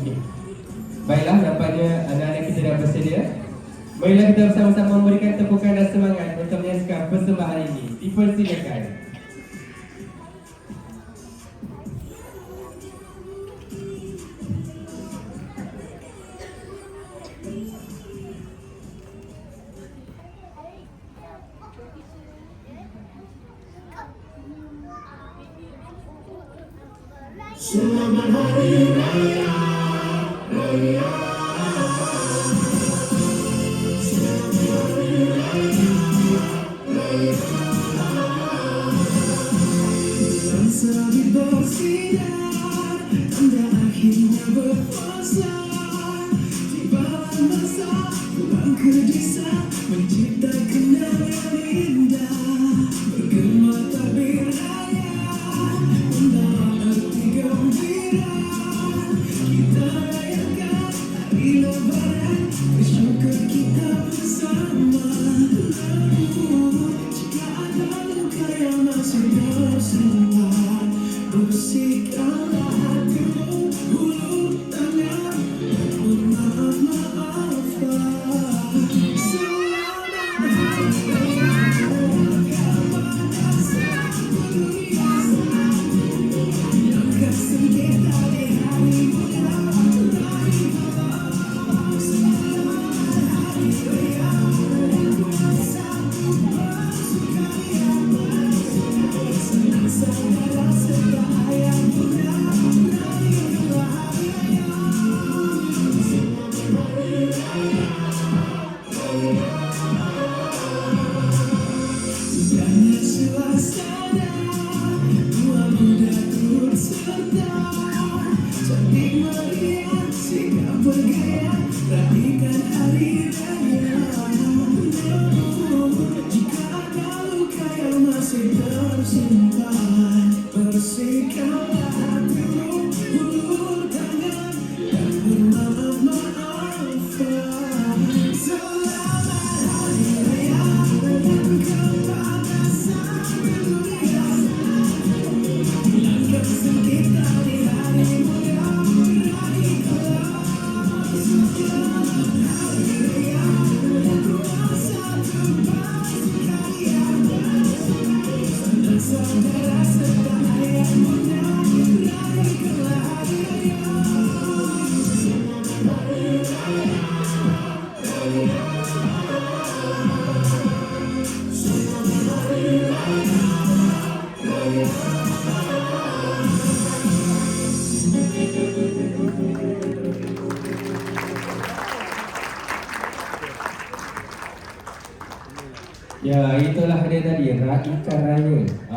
Okey. Baiklah, nampaknya anak-anak kita dah bersedia. Marilah kita bersama-sama memberikan tepukan dan semangat untuk menyaksikan persembahan ini. Dipersilakan. Selamat Hari Raya, Raya. Selamat Hari Raya, Raya. Bangsa bersinar, tanda akhirnya berpuasa. Tibalah masa pulang ke desa, mencipta kenangan indah. Bergema tabir raya, kita rayakan hari Lebaran, bersyukur kita bersama. Jika ada luka yang masih tersimpan, bersihkanlah hatimu, hulur tangan, bermaaf-maafan. Selamat Hari Raya kepada seluruh dunia. Cantik meriah, sikap bergaya, rapikan hari raya. Jika ada luka yang masih tersimpan, bersihkanlah hatimu, hulur tangan, dan bermaaf-maafan. Selamat Hari Raya kepada seluruh dunia. Hilangkan sengketa di hatimu. Ya, itulah dia tadi, Raikan Raya.